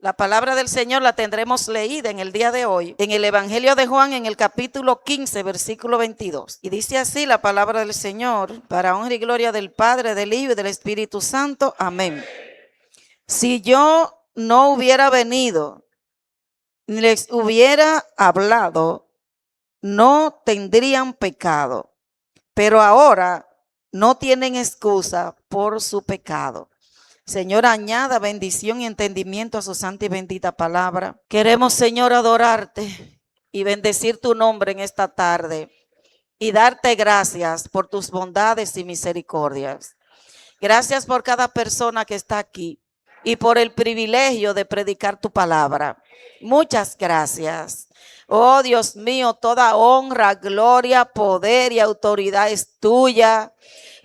La palabra del Señor la tendremos leída en el día de hoy, en el Evangelio de Juan, en el capítulo 15, versículo 22. Y dice así la palabra del Señor, para honra y gloria del Padre, del Hijo y del Espíritu Santo. Amén. Si yo no hubiera venido, ni les hubiera hablado, no tendrían pecado. Pero ahora no tienen excusa por su pecado. Señor, añada bendición y entendimiento a su santa y bendita palabra. Queremos, Señor, adorarte y bendecir tu nombre en esta tarde y darte gracias por tus bondades y misericordias. Gracias por cada persona que está aquí y por el privilegio de predicar tu palabra. Muchas gracias. Oh Dios mío, toda honra, gloria, poder y autoridad es tuya.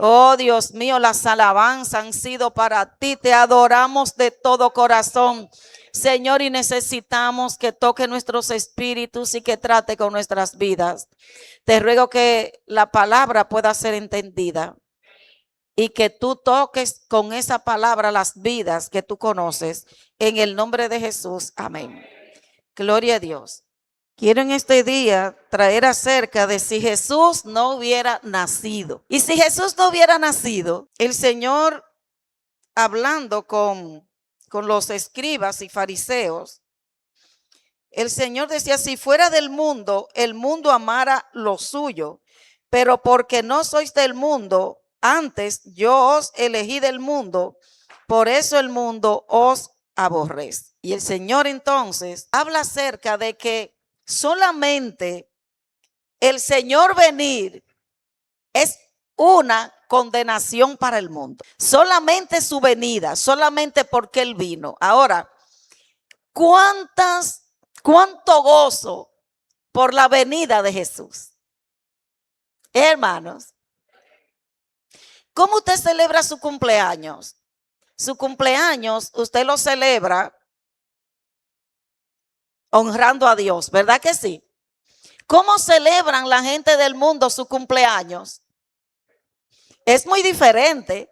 Oh Dios mío, las alabanzas han sido para ti. Te adoramos de todo corazón, Señor, y necesitamos que toque nuestros espíritus y que trate con nuestras vidas. Te ruego que la palabra pueda ser entendida y que tú toques con esa palabra las vidas que tú conoces. En el nombre de Jesús, amén. Gloria a Dios. Quiero en este día traer acerca de si Jesús no hubiera nacido. Y si Jesús no hubiera nacido, el Señor, hablando con los escribas y fariseos, el Señor decía, si fuera del mundo, el mundo amara lo suyo, pero porque no sois del mundo, antes yo os elegí del mundo, por eso el mundo os aborrece. Y el Señor entonces habla acerca de que solamente el Señor venir es una condenación para el mundo. Solamente su venida, solamente porque Él vino. Ahora, cuánto gozo por la venida de Jesús. Hermanos, ¿cómo usted celebra su cumpleaños? Su cumpleaños usted lo celebra honrando a Dios, ¿verdad que sí? ¿Cómo celebran la gente del mundo su cumpleaños? Es muy diferente.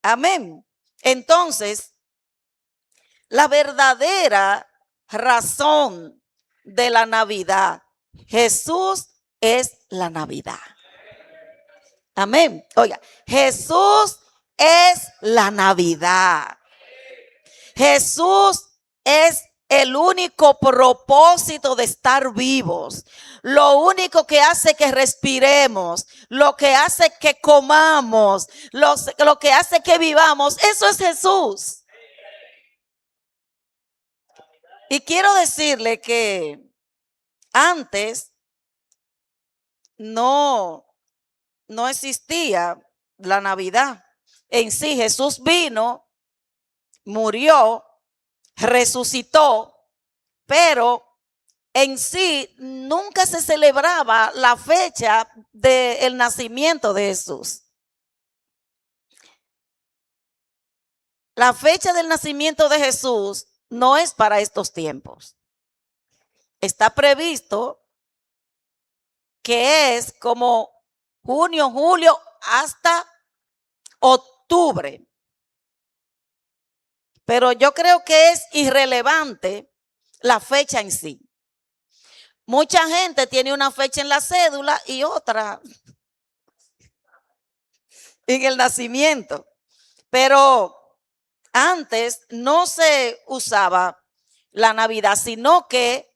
Amén. Entonces, la verdadera razón de la Navidad, Jesús es la Navidad. Amén. Oiga, Jesús es la Navidad. Jesús es el único propósito de estar vivos. Lo único que hace que respiremos, lo que hace que comamos, lo que hace que vivamos, eso es Jesús. Y quiero decirle que antes no existía la Navidad. En sí, Jesús vino, murió, resucitó, pero en sí nunca se celebraba la fecha del nacimiento de Jesús. La fecha del nacimiento de Jesús no es para estos tiempos. Está previsto que es como junio, julio hasta octubre. Pero yo creo que es irrelevante la fecha en sí. Mucha gente tiene una fecha en la cédula y otra en el nacimiento. Pero antes no se usaba la Navidad, sino que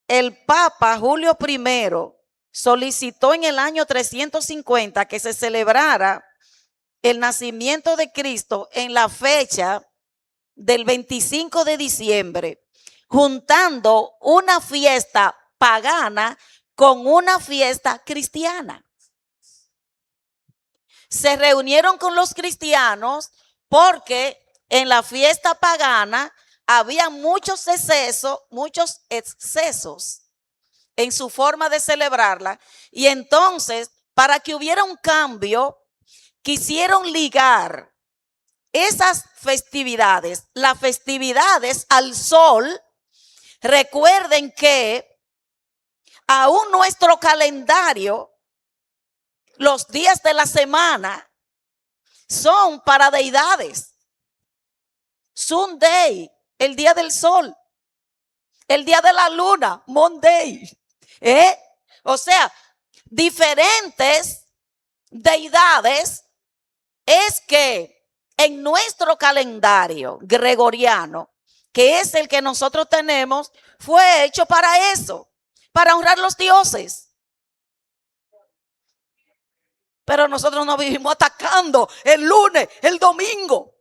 el Papa Julio I solicitó en el año 350 que se celebrara el nacimiento de Cristo en la fecha del 25 de diciembre, juntando una fiesta pagana con una fiesta cristiana. Se reunieron con los cristianos porque en la fiesta pagana había muchos excesos en su forma de celebrarla, y entonces, para que hubiera un cambio, quisieron ligar esas festividades, las festividades al sol. Recuerden que aún nuestro calendario, los días de la semana son para deidades. Sunday, el día del sol. El día de la luna, Monday. O sea, diferentes deidades es que en nuestro calendario gregoriano, que es el que nosotros tenemos, fue hecho para eso, para honrar los dioses. Pero nosotros no vivimos atacando el lunes, el domingo.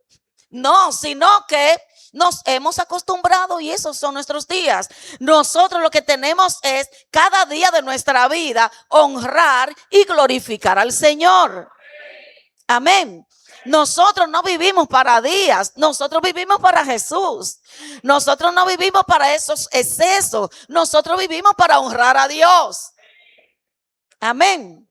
No, sino que nos hemos acostumbrado y esos son nuestros días. Nosotros lo que tenemos es cada día de nuestra vida honrar y glorificar al Señor. Amén. Nosotros no vivimos para días, nosotros vivimos para Jesús. Nosotros no vivimos para esos excesos, nosotros vivimos para honrar a Dios. Amén.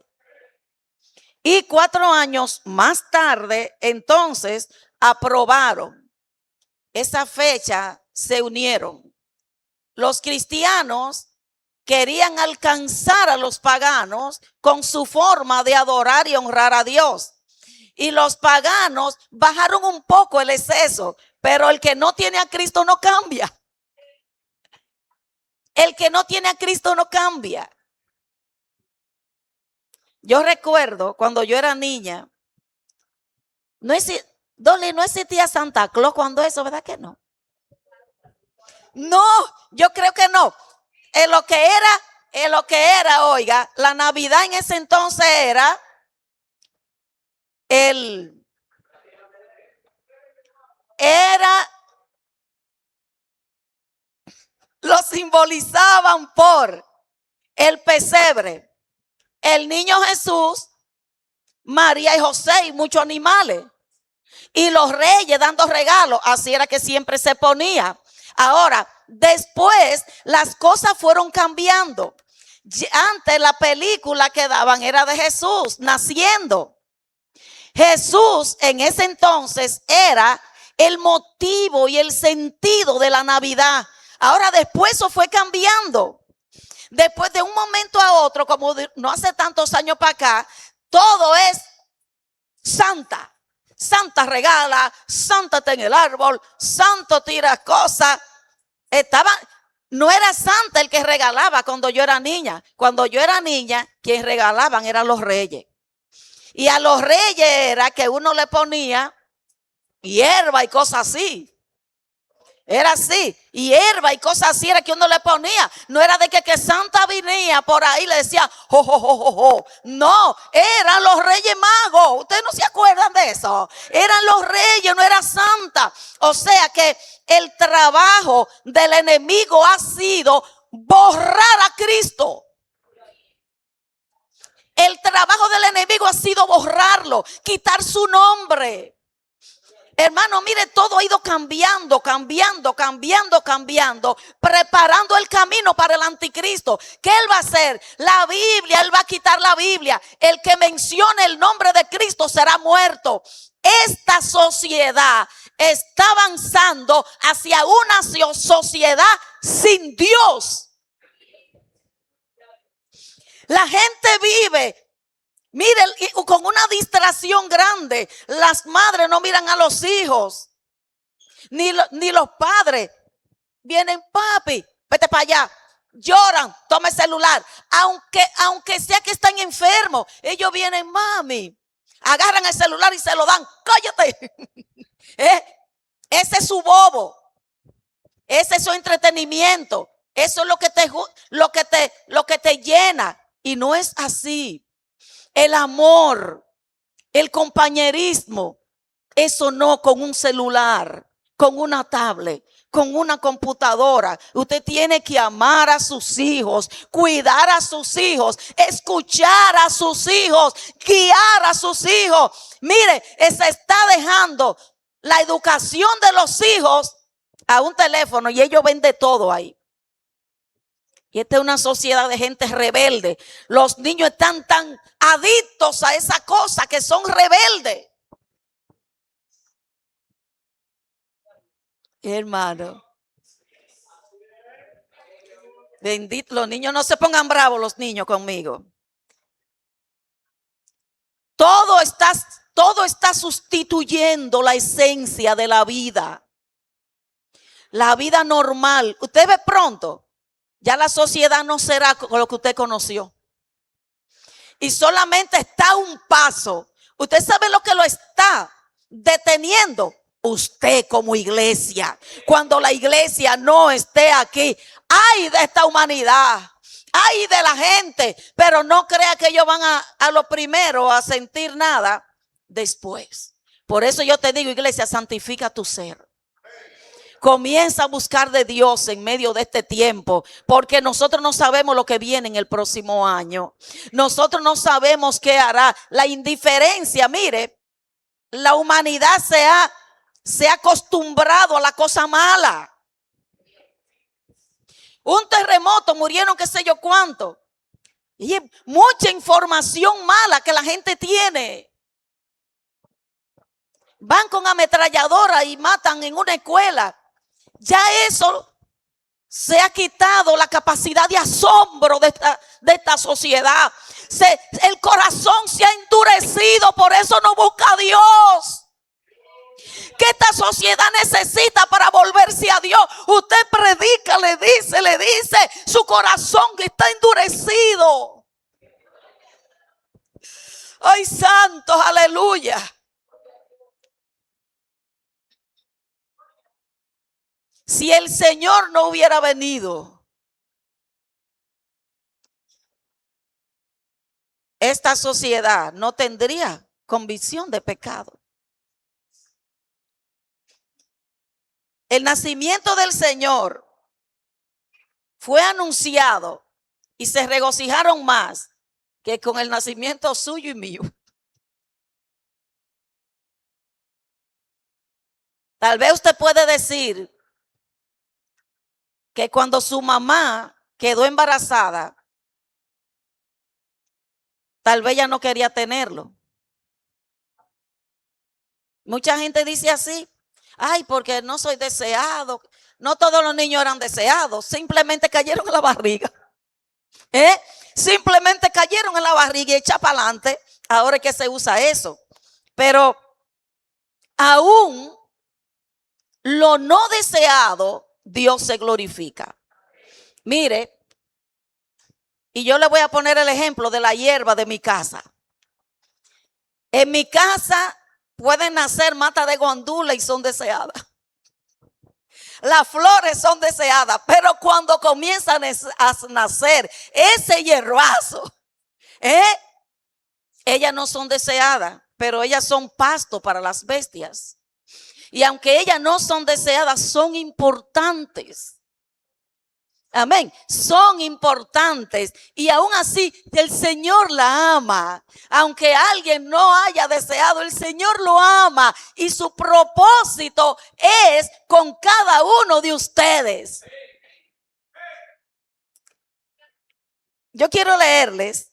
Y 4 años más tarde, entonces, aprobaron esa fecha, se unieron. Los cristianos querían alcanzar a los paganos con su forma de adorar y honrar a Dios. Y los paganos bajaron un poco el exceso, pero el que no tiene a Cristo no cambia. El que no tiene a Cristo no cambia. Yo recuerdo cuando yo era niña, no existía Santa Claus cuando eso, ¿verdad que no? No, yo creo que no. En lo que era, oiga, la Navidad en ese entonces era lo simbolizaban por el pesebre, el niño Jesús, María y José y muchos animales. Y los reyes dando regalos, así era que siempre se ponía. Ahora, después las cosas fueron cambiando. Antes la película que daban era de Jesús naciendo. Jesús en ese entonces era el motivo y el sentido de la Navidad. Ahora después eso fue cambiando. Después de un momento a otro, como no hace tantos años para acá, todo es Santa. Santa regala, Santa está en el árbol, Santo tira cosas. No era Santa el que regalaba cuando yo era niña. Cuando yo era niña, quien regalaban eran los reyes. Y a los reyes era que uno le ponía hierba y cosas así. Era así. Y hierba y cosas así era que uno le ponía. No era de que Santa venía por ahí y le decía, jo, jo, jo, jo, jo. No, eran los reyes magos. Ustedes no se acuerdan de eso. Eran los reyes, no era Santa. O sea que el trabajo del enemigo ha sido borrar a Cristo. El trabajo del enemigo ha sido borrarlo, quitar su nombre. Hermano, mire, todo ha ido cambiando, preparando el camino para el anticristo. ¿Qué él va a hacer? La Biblia, él va a quitar la Biblia. El que mencione el nombre de Cristo será muerto. Esta sociedad está avanzando hacia una sociedad sin Dios. La gente vive, mire, con una distracción grande. Las madres no miran a los hijos, ni los padres. Vienen, papi, vete para allá. Lloran, toma el celular. Aunque sea que están enfermos, ellos vienen, mami. Agarran el celular y se lo dan. Cállate. Ese es su bobo. Ese es su entretenimiento. Eso es lo que te llena. Y no es así. El amor, el compañerismo, eso no con un celular, con una tablet, con una computadora. Usted tiene que amar a sus hijos, cuidar a sus hijos, escuchar a sus hijos, guiar a sus hijos. Mire, se está dejando la educación de los hijos a un teléfono y ellos ven de todo ahí. Y esta es una sociedad de gente rebelde. Los niños están tan adictos a esa cosa que son rebeldes. Hermano. Bendito, los niños no se pongan bravos, los niños conmigo. Todo está sustituyendo la esencia de la vida. la vida normal, usted ve pronto, ya la sociedad no será con lo que usted conoció. Y solamente está a un paso. Usted sabe lo que lo está deteniendo. Usted como iglesia. Cuando la iglesia no esté aquí. Ay de esta humanidad. Ay de la gente. Pero no crea que ellos van a lo primero a sentir nada después. Por eso yo te digo, iglesia, santifica tu ser. Comienza a buscar de Dios en medio de este tiempo, porque nosotros no sabemos lo que viene en el próximo año. Nosotros no sabemos qué hará. La indiferencia, mire, la humanidad se ha acostumbrado a la cosa mala. Un terremoto, murieron qué sé yo cuánto. Y mucha información mala que la gente tiene. Van con ametralladora y matan en una escuela. Ya eso se ha quitado la capacidad de asombro de esta sociedad. El corazón se ha endurecido, por eso no busca a Dios. ¿Qué esta sociedad necesita para volverse a Dios? Usted predica, le dice, su corazón que está endurecido. Ay, santos, aleluya. Si el Señor no hubiera venido, esta sociedad no tendría convicción de pecado. El nacimiento del Señor fue anunciado y se regocijaron más que con el nacimiento suyo y mío. Tal vez usted puede decir que cuando su mamá quedó embarazada, tal vez ella no quería tenerlo. Mucha gente dice así, ay, porque no soy deseado. No todos los niños eran deseados, simplemente cayeron en la barriga. Simplemente cayeron en la barriga y echa para adelante. Ahora es que se usa eso. Pero aún lo no deseado, Dios se glorifica. Mire, y yo le voy a poner el ejemplo de la hierba de mi casa. En mi casa pueden nacer matas de guandula y son deseadas. Las flores son deseadas, pero cuando comienzan a nacer ese hierbazo, ellas no son deseadas, pero ellas son pasto para las bestias. Y aunque ellas no son deseadas, son importantes. Amén. Son importantes. Y aún así, el Señor la ama. Aunque alguien no haya deseado, el Señor lo ama. Y su propósito es con cada uno de ustedes. Yo quiero leerles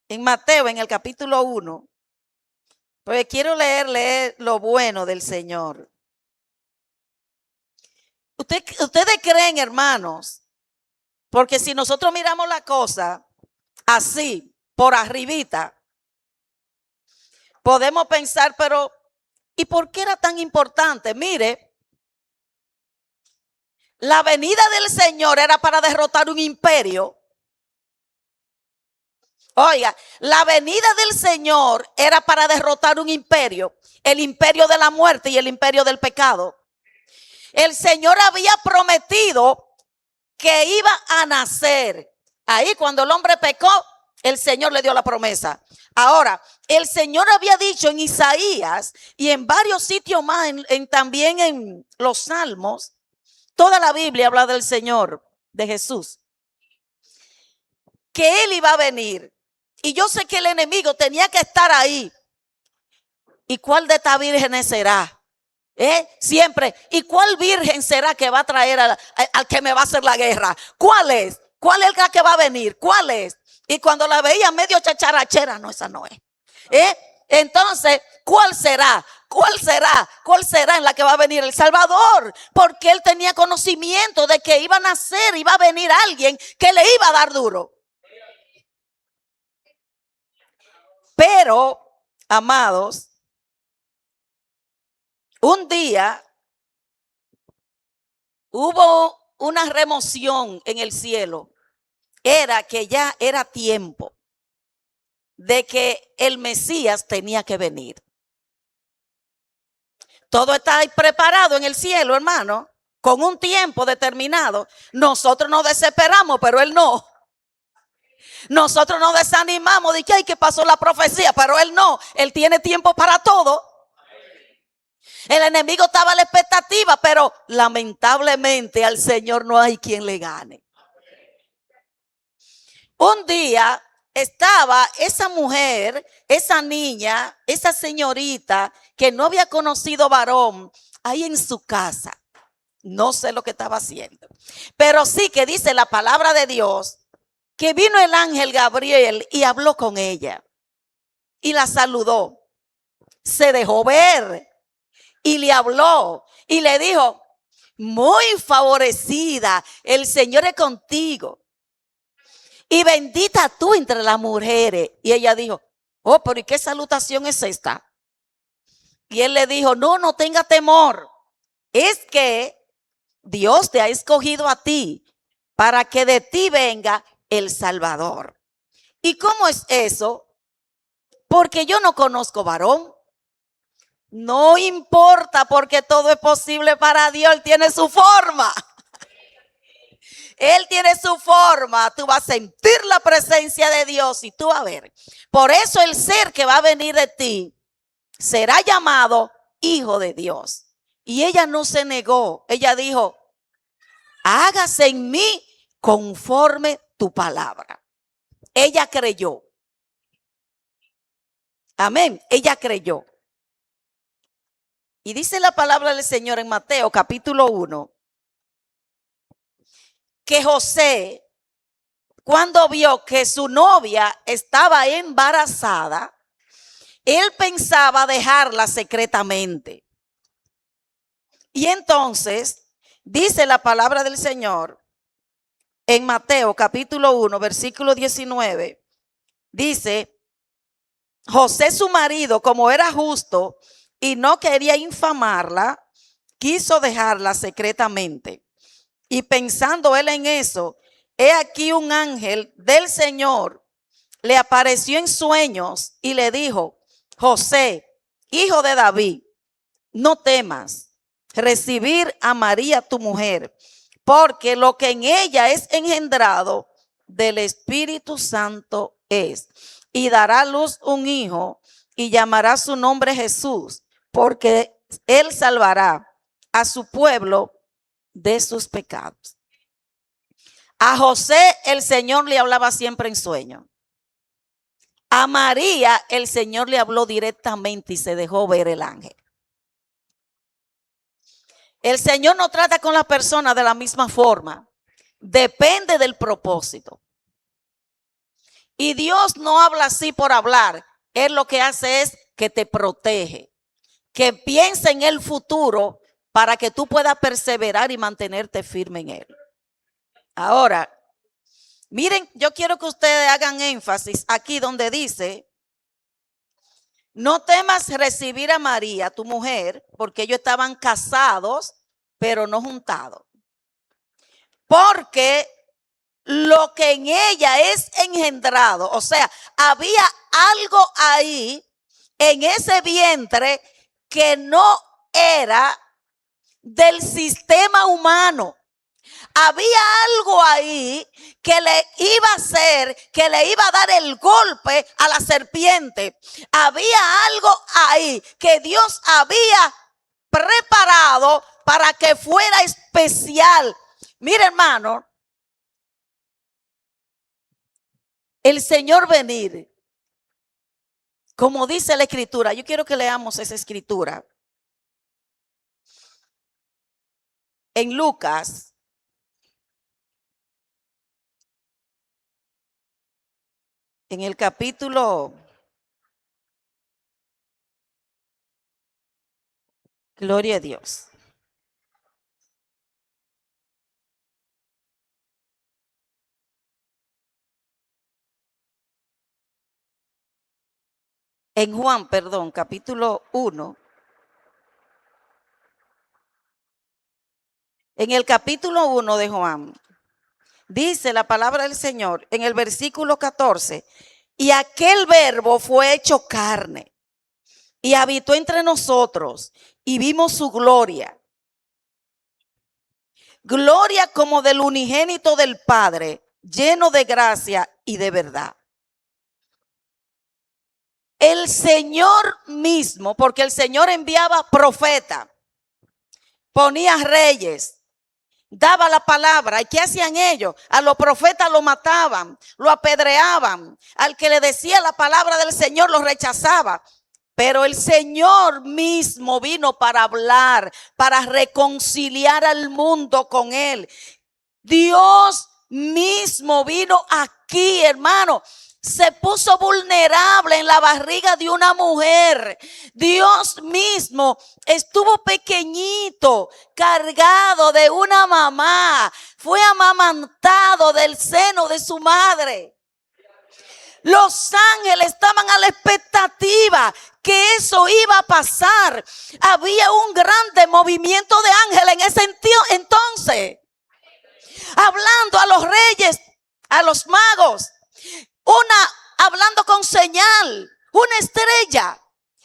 en Mateo, en el capítulo 1. Porque quiero leer lo bueno del Señor. Ustedes creen, hermanos, porque si nosotros miramos la cosa así, por arribita, podemos pensar, pero ¿y por qué era tan importante? Mire, la venida del Señor era para derrotar un imperio. Oiga, la venida del Señor era para derrotar un imperio, el imperio de la muerte y el imperio del pecado. El Señor había prometido que iba a nacer. Ahí cuando el hombre pecó, el Señor le dio la promesa. Ahora, el Señor había dicho en Isaías y en varios sitios más, también en los Salmos, toda la Biblia habla del Señor, de Jesús, que Él iba a venir. Y yo sé que el enemigo tenía que estar ahí. ¿Y cuál de estas vírgenes será? Siempre. ¿Y cuál virgen será que va a traer al que me va a hacer la guerra? ¿Cuál es? ¿Cuál es la que va a venir? ¿Cuál es? Y cuando la veía medio chacharachera, no, esa no es. Entonces, ¿cuál será? ¿Cuál será? ¿Cuál será en la que va a venir el Salvador? Porque él tenía conocimiento de que iba a nacer, iba a venir alguien que le iba a dar duro. Pero, amados, un día hubo una remoción en el cielo. Era que ya era tiempo de que el Mesías tenía que venir. Todo está ahí preparado en el cielo, hermano, con un tiempo determinado. Nosotros nos desesperamos, pero él no. Nosotros nos desanimamos de que ay, que pasó la profecía, pero él no. Él tiene tiempo para todo. El enemigo estaba a la expectativa, pero lamentablemente al Señor no hay quien le gane. Un día estaba esa mujer, esa niña, esa señorita que no había conocido varón ahí en su casa. No sé lo que estaba haciendo, pero sí que dice la palabra de Dios que vino el ángel Gabriel y habló con ella y la saludó. Se dejó ver y le habló y le dijo, muy favorecida, el Señor es contigo. Y bendita tú entre las mujeres. Y ella dijo, oh, pero ¿y qué salutación es esta? Y él le dijo, no, no tenga temor. Es que Dios te ha escogido a ti para que de ti venga el Salvador. ¿Y cómo es eso? Porque yo no conozco varón. No importa, porque todo es posible para Dios. Él tiene su forma. Él tiene su forma. Tú vas a sentir la presencia de Dios y tú vas a ver. Por eso el ser que va a venir de ti será llamado Hijo de Dios. Y ella no se negó. Ella dijo, hágase en mí conforme tu palabra. Ella creyó. Amén. Ella creyó. Y dice la palabra del Señor en Mateo capítulo 1, que José, cuando vio que su novia estaba embarazada, él pensaba dejarla secretamente. Y entonces dice la palabra del Señor en Mateo capítulo 1, versículo 19, dice, José su marido, como era justo y no quería infamarla, quiso dejarla secretamente. Y pensando él en eso, he aquí un ángel del Señor le apareció en sueños y le dijo, José, hijo de David, no temas recibir a María tu mujer, porque lo que en ella es engendrado del Espíritu Santo es. Y dará a luz un hijo y llamará su nombre Jesús, porque él salvará a su pueblo de sus pecados. A José el Señor le hablaba siempre en sueño. A María el Señor le habló directamente y se dejó ver el ángel. El Señor no trata con la persona de la misma forma. Depende del propósito. Y Dios no habla así por hablar. Él lo que hace es que te protege, que piense en el futuro para que tú puedas perseverar y mantenerte firme en él. Ahora, miren, yo quiero que ustedes hagan énfasis aquí donde dice, no temas recibir a María, tu mujer, porque ellos estaban casados, pero no juntados. Porque lo que en ella es engendrado, o sea, había algo ahí en ese vientre que no era del sistema humano. Había algo ahí que le iba a hacer, que le iba a dar el golpe a la serpiente. Había algo ahí que Dios había preparado para que fuera especial. Mira, hermano, el Señor venir, como dice la escritura, yo quiero que leamos esa escritura. En Lucas, en el capítulo, gloria a Dios. En Juan, perdón, capítulo 1. En el capítulo 1 de Juan, dice la palabra del Señor en el versículo 14, y aquel verbo fue hecho carne y habitó entre nosotros y vimos su gloria. Gloria como del unigénito del Padre, lleno de gracia y de verdad. El Señor mismo, porque el Señor enviaba profeta, ponía reyes, daba la palabra. ¿Y qué hacían ellos? A los profetas lo mataban, lo apedreaban. Al que le decía la palabra del Señor lo rechazaba. Pero el Señor mismo vino para hablar, para reconciliar al mundo con Él. Dios mismo vino aquí, hermano. Se puso vulnerable en la barriga de una mujer. Dios mismo estuvo pequeñito, cargado de una mamá. Fue amamantado del seno de su madre. Los ángeles estaban a la expectativa que eso iba a pasar. Había un grande movimiento de ángeles en ese entonces. Hablando a los reyes, a los magos. Hablando con señal, una estrella.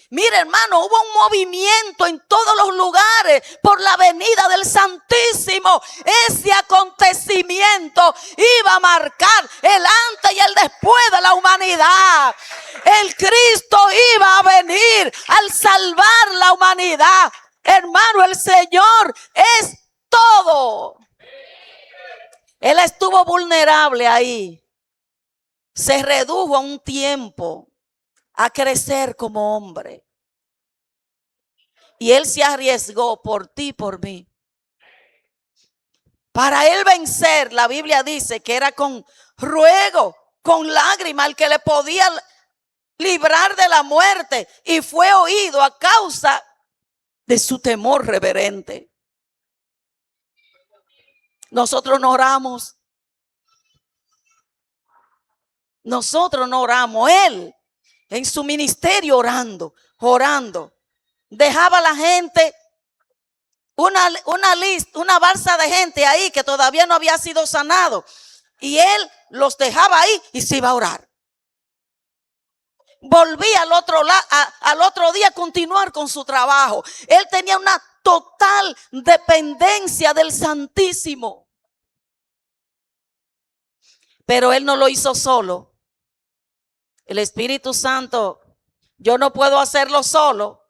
Mira, hermano, hubo un movimiento en todos los lugares por la venida del Santísimo. Ese acontecimiento iba a marcar el antes y el después de la humanidad. El Cristo iba a venir al salvar la humanidad. Hermano, el Señor es todo. Él estuvo vulnerable ahí. Se redujo a un tiempo a crecer como hombre. Y Él se arriesgó por ti y por mí. Para Él vencer, la Biblia dice que era con ruego, con lágrimas, el que le podía librar de la muerte. Y fue oído a causa de su temor reverente. Nosotros no oramos. Nosotros no oramos. Él en su ministerio orando. Dejaba a la gente una lista, una balsa de gente ahí que todavía no había sido sanado. Y él los dejaba ahí y se iba a orar. Volvía al otro día a continuar con su trabajo. Él tenía una total dependencia del Santísimo. Pero él no lo hizo solo. El Espíritu Santo, yo no puedo hacerlo solo,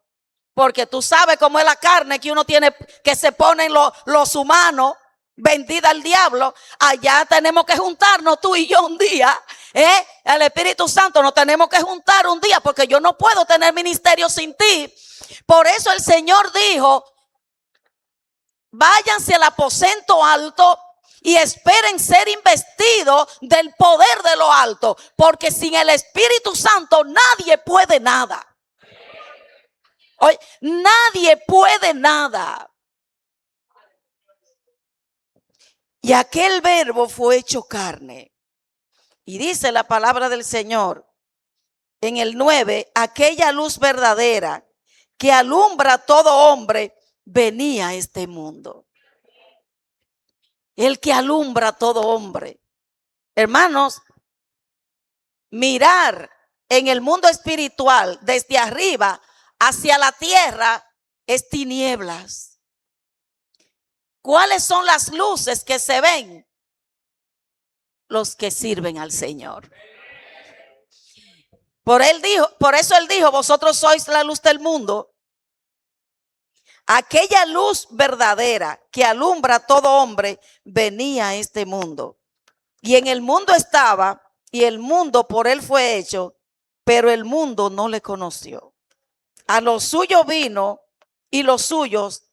porque tú sabes cómo es la carne que uno tiene, que se ponen los humanos, vendida al diablo. Allá tenemos que juntarnos tú y yo un día, el Espíritu Santo nos tenemos que juntar un día, porque yo no puedo tener ministerio sin ti. Por eso el Señor dijo, váyanse al aposento alto y esperen ser investidos del poder de lo alto, porque sin el Espíritu Santo nadie puede nada. Oye, nadie puede nada. Y aquel verbo fue hecho carne. Y dice la palabra del Señor en el 9, aquella luz verdadera que alumbra a todo hombre venía a este mundo. El que alumbra a todo hombre. Hermanos, mirar en el mundo espiritual desde arriba hacia la tierra es tinieblas. ¿Cuáles son las luces que se ven? Los que sirven al Señor. Por eso él dijo, vosotros sois la luz del mundo. Aquella luz verdadera que alumbra a todo hombre venía a este mundo. Y en el mundo estaba, y el mundo por él fue hecho, pero el mundo no le conoció. A los suyos vino y los suyos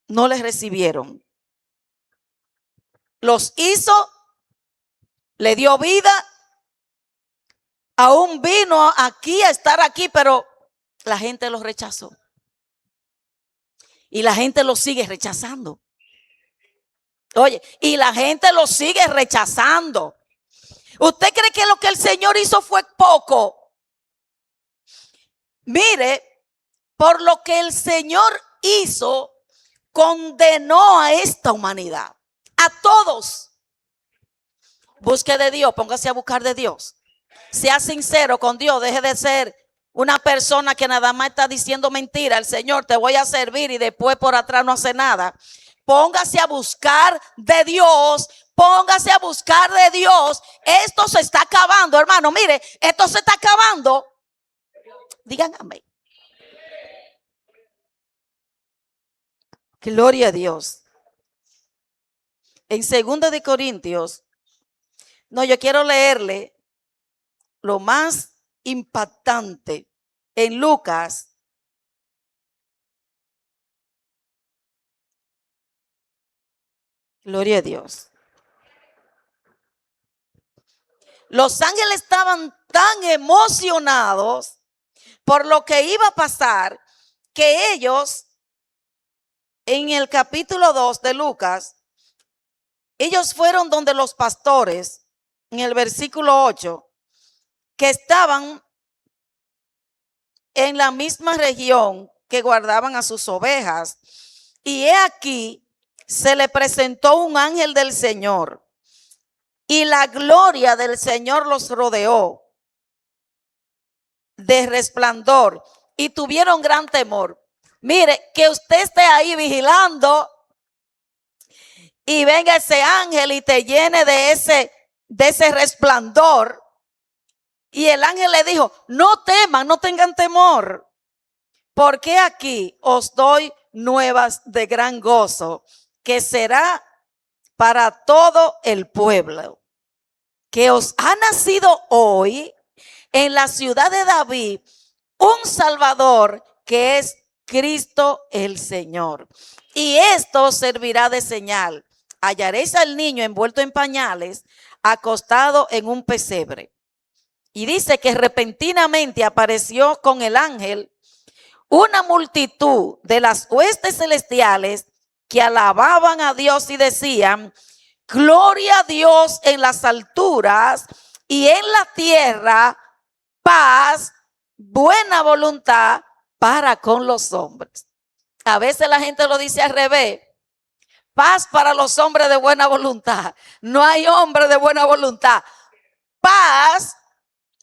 no les recibieron. Los hizo, le dio vida, aún vino aquí a estar aquí, pero la gente los rechazó. Y la gente lo sigue rechazando. Oye, y la gente lo sigue rechazando. ¿Usted cree que lo que el Señor hizo fue poco? Mire, por lo que el Señor hizo condenó a esta humanidad, a todos. Busque de Dios, póngase a buscar de Dios. Sea sincero con Dios, deje de ser una persona que nada más está diciendo mentira. El Señor, te voy a servir y después por atrás no hace nada. Póngase a buscar de Dios. Póngase a buscar de Dios. Esto se está acabando, hermano. Mire, esto se está acabando. Digan amén. Gloria a Dios. En 2 de Corintios, no, yo quiero leerle lo más impactante en Lucas. Gloria a Dios. Los ángeles estaban tan emocionados por lo que iba a pasar que ellos, en el capítulo 2 de Lucas, ellos fueron donde los pastores, en el versículo 8, que estaban en la misma región que guardaban a sus ovejas. Y he aquí, se le presentó un ángel del Señor y la gloria del Señor los rodeó de resplandor y tuvieron gran temor. Mire, que usted esté ahí vigilando y venga ese ángel y te llene de ese resplandor. Y el ángel le dijo, no teman, no tengan temor, porque aquí os doy nuevas de gran gozo, que será para todo el pueblo, que os ha nacido hoy en la ciudad de David un Salvador, que es Cristo el Señor. Y esto servirá de señal. Hallaréis al niño envuelto en pañales, acostado en un pesebre. Y dice que repentinamente apareció con el ángel una multitud de las huestes celestiales que alababan a Dios y decían, gloria a Dios en las alturas y en la tierra paz, buena voluntad para con los hombres. A veces la gente lo dice al revés. Paz para los hombres de buena voluntad. No hay hombre de buena voluntad. Paz,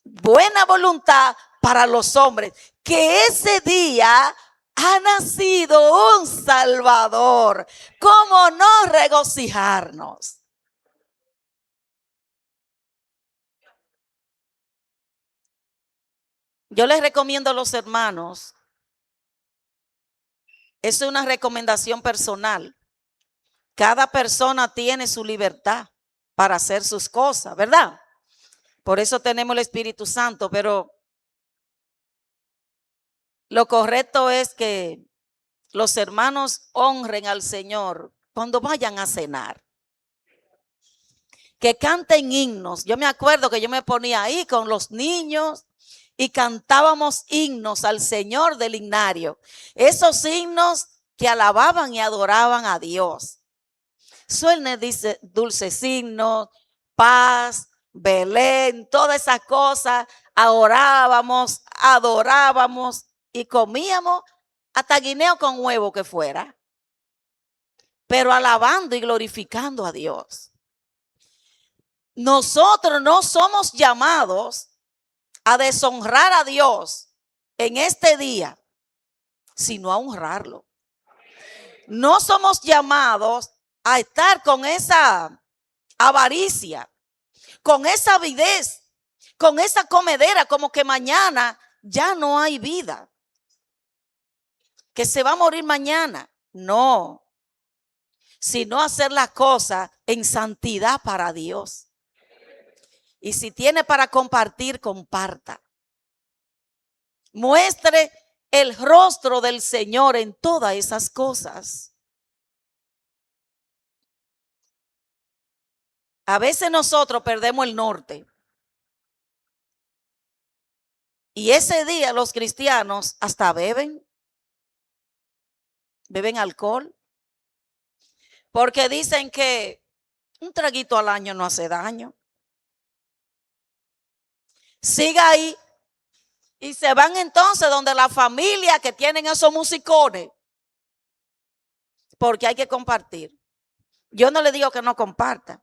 buena voluntad para los hombres. Que ese día ha nacido un Salvador. ¿Cómo no regocijarnos? Yo les recomiendo a los hermanos, es una recomendación personal. Cada persona tiene su libertad para hacer sus cosas, ¿verdad? Por eso tenemos el Espíritu Santo, pero lo correcto es que los hermanos honren al Señor cuando vayan a cenar. Que canten himnos. Yo me acuerdo que yo me ponía ahí con los niños y cantábamos himnos al Señor del himnario. Esos himnos que alababan y adoraban a Dios. Suene, dice, dulces himnos, paz, Belén, todas esas cosas. Orábamos, adorábamos y comíamos hasta guineo con huevo que fuera. Pero alabando y glorificando a Dios. Nosotros no somos llamados a deshonrar a Dios en este día, sino a honrarlo. No somos llamados a estar con esa avaricia, con esa avidez, con esa comedera, como que mañana ya no hay vida, que se va a morir mañana. No, sino hacer las cosas en santidad para Dios. Y si tiene para compartir, comparta. Muestre el rostro del Señor en todas esas cosas. A veces nosotros perdemos el norte. Y ese día los cristianos hasta beben alcohol. Porque dicen que un traguito al año no hace daño. Siga ahí. Y se van entonces donde la familia que tienen esos musicones. porque hay que compartir. Yo no le digo que no comparta,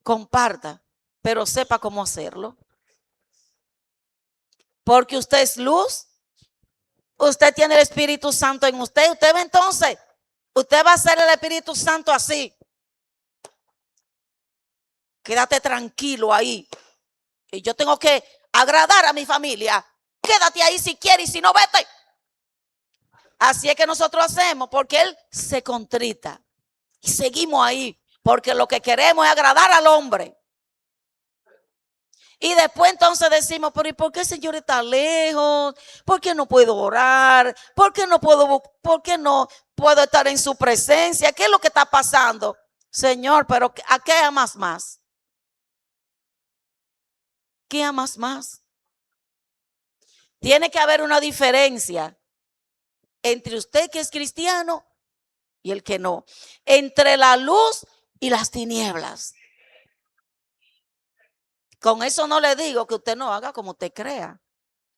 comparta, pero sepa cómo hacerlo. Porque usted es luz, usted tiene el Espíritu Santo en usted. Usted va entonces, usted va a hacer el Espíritu Santo así. Quédate tranquilo ahí. Y yo tengo que agradar a mi familia. Quédate ahí si quieres y si no, vete. Así es que nosotros hacemos, porque Él se contrita. Y seguimos ahí, porque lo que queremos es agradar al hombre. Y después entonces decimos, pero ¿y por qué el Señor está lejos? ¿Por qué no puedo orar? ¿Por qué no puedo estar en su presencia? ¿Qué es lo que está pasando? Señor, pero ¿a qué amas más? ¿Qué amas más? Tiene que haber una diferencia entre usted que es cristiano y el que no. Entre la luz y las tinieblas. Con eso no le digo que usted no haga como usted crea,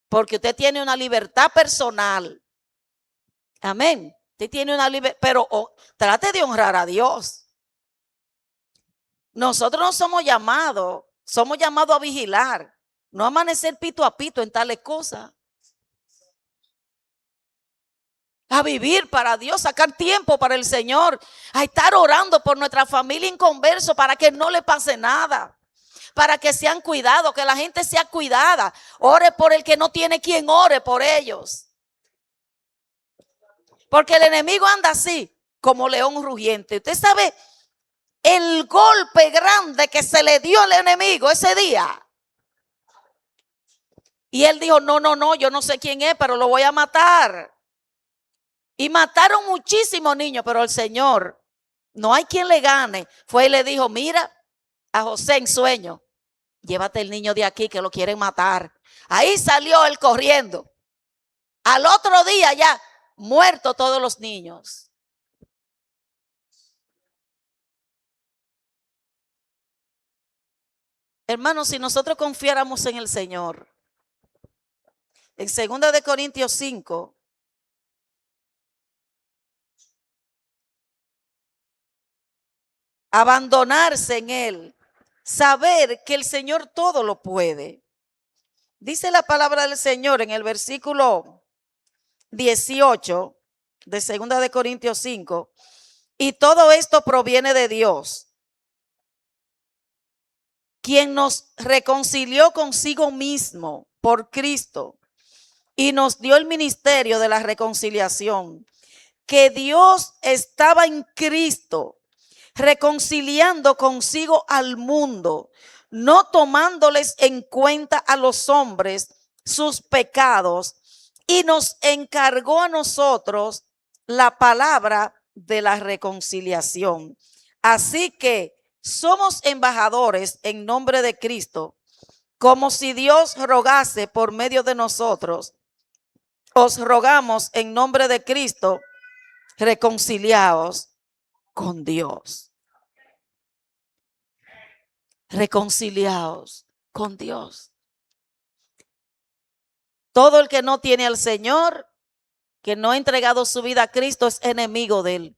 porque usted tiene una libertad personal. Amén. Usted tiene una libertad, pero trate de honrar a Dios. Nosotros no somos llamados a vigilar, no amanecer pito a pito en tales cosas. A vivir para Dios, sacar tiempo para el Señor, a estar orando por nuestra familia inconverso para que no le pase nada. Para que sean cuidados, que la gente sea cuidada. Ore por el que no tiene quien ore por ellos. Porque el enemigo anda así, como león rugiente. Usted sabe el golpe grande que se le dio al enemigo ese día. Y él dijo, no, yo no sé quién es, pero lo voy a matar. Y mataron muchísimos niños, pero el Señor, no hay quien le gane. Fue y le dijo, mira a José en sueño. Llévate el niño de aquí que lo quieren matar. Ahí salió él corriendo. Al otro día ya muertos todos los niños. Hermanos, si nosotros confiáramos en el Señor, en 2 de Corintios 5, abandonarse en Él, saber que el Señor todo lo puede. Dice la palabra del Señor en el versículo 18 de 2 de Corintios 5, y todo esto proviene de Dios, quien nos reconcilió consigo mismo por Cristo y nos dio el ministerio de la reconciliación, que Dios estaba en Cristo reconciliando consigo al mundo, no tomándoles en cuenta a los hombres sus pecados, y nos encargó a nosotros la palabra de la reconciliación. Así que somos embajadores en nombre de Cristo, como si Dios rogase por medio de nosotros. Os rogamos en nombre de Cristo, reconciliaos con Dios. Reconciliaos con Dios. Todo el que no tiene al Señor, que no ha entregado su vida a Cristo, es enemigo de Él.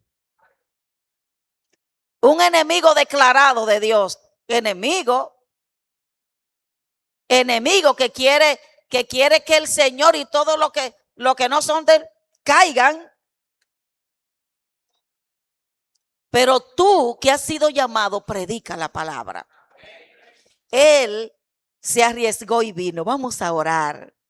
Un enemigo declarado de Dios. Enemigo que quiere que el Señor y todo lo que no son de Él caigan. Pero tú que has sido llamado, predica la palabra. Él se arriesgó y vino. Vamos a orar.